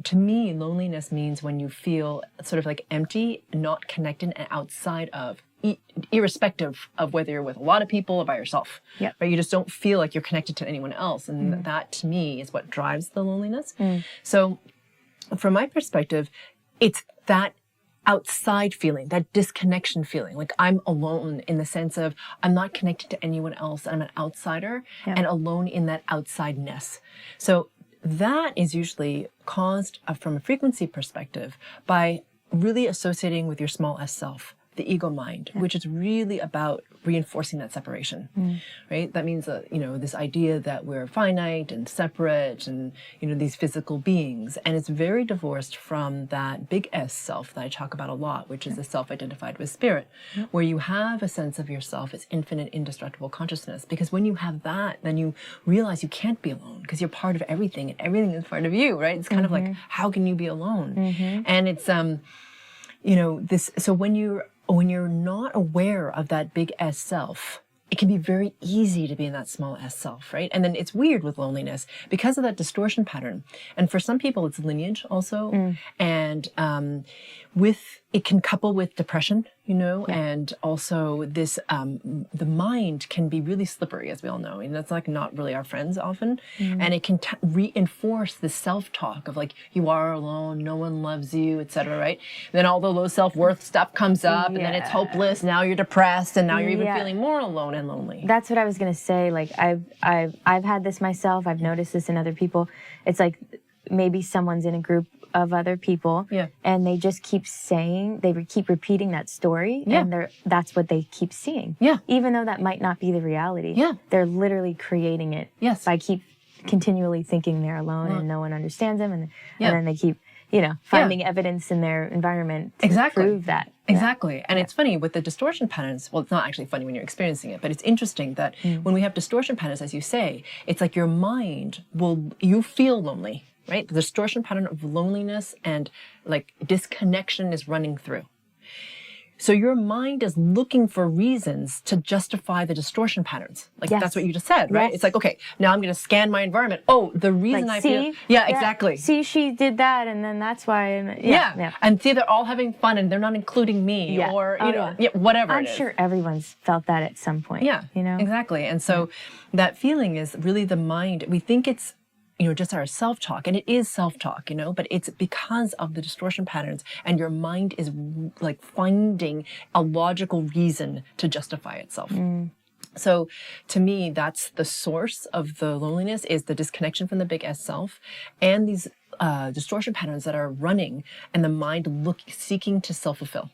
to me, loneliness means when you feel sort of like empty, not connected, and outside of, irrespective of whether you're with a lot of people or by yourself. Yep. Right? You just don't feel like you're connected to anyone else. And that, to me, is what drives the loneliness. So from my perspective, it's that outside feeling, that disconnection feeling. Like I'm alone in the sense of I'm not connected to anyone else. I'm an outsider and alone in that outsideness. So that is usually caused from a frequency perspective by really associating with your small s self, the ego mind, which is really about reinforcing that separation, right? That means that, this idea that we're finite and separate and, these physical beings. And it's very divorced from that big S self that I talk about a lot, which is the self-identified with spirit, where you have a sense of yourself as infinite, indestructible consciousness. Because when you have that, then you realize you can't be alone because you're part of everything and everything is part of you, right? It's kind of like, how can you be alone? And it's, so when you're not aware of that big S self, it can be very easy to be in that small s self, right? And then it's weird with loneliness because of that distortion pattern. And for some people, it's lineage also. And it can couple with depression, and also this, the mind can be really slippery, as we all know. And that's like not really our friends often. And it can reinforce the self-talk of like, you are alone, no one loves you, etc. Right? Then all the low self-worth stuff comes up and then it's hopeless. Now you're depressed and now you're even feeling more alone and lonely. That's what I was going to say. Like I've had this myself. I've noticed this in other people. It's like maybe someone's in a group of other people and they just keep keep repeating that story and that's what they keep seeing. Even though that might not be the reality. They're literally creating it by continually thinking they're alone and no one understands them and then they keep finding evidence in their environment to prove that. Exactly. And it's funny with the distortion patterns. Well, it's not actually funny when you're experiencing it, but it's interesting that when we have distortion patterns, as you say, it's like your mind you feel lonely, right? The distortion pattern of loneliness and like disconnection is running through. So your mind is looking for reasons to justify the distortion patterns. Like that's what you just said, right? It's like, okay, now I'm going to scan my environment. Oh, the reason like, I feel... Yeah, exactly. See, she did that and then that's why... And see, they're all having fun and they're not including me or, whatever I'm sure everyone's felt that at some point. Exactly. And so that feeling is really the mind. We think it's just our self-talk, and it is self-talk, but it's because of the distortion patterns, and your mind is like finding a logical reason to justify itself. So to me, that's the source of the loneliness, is the disconnection from the big S self and these distortion patterns that are running and the mind seeking to self-fulfill.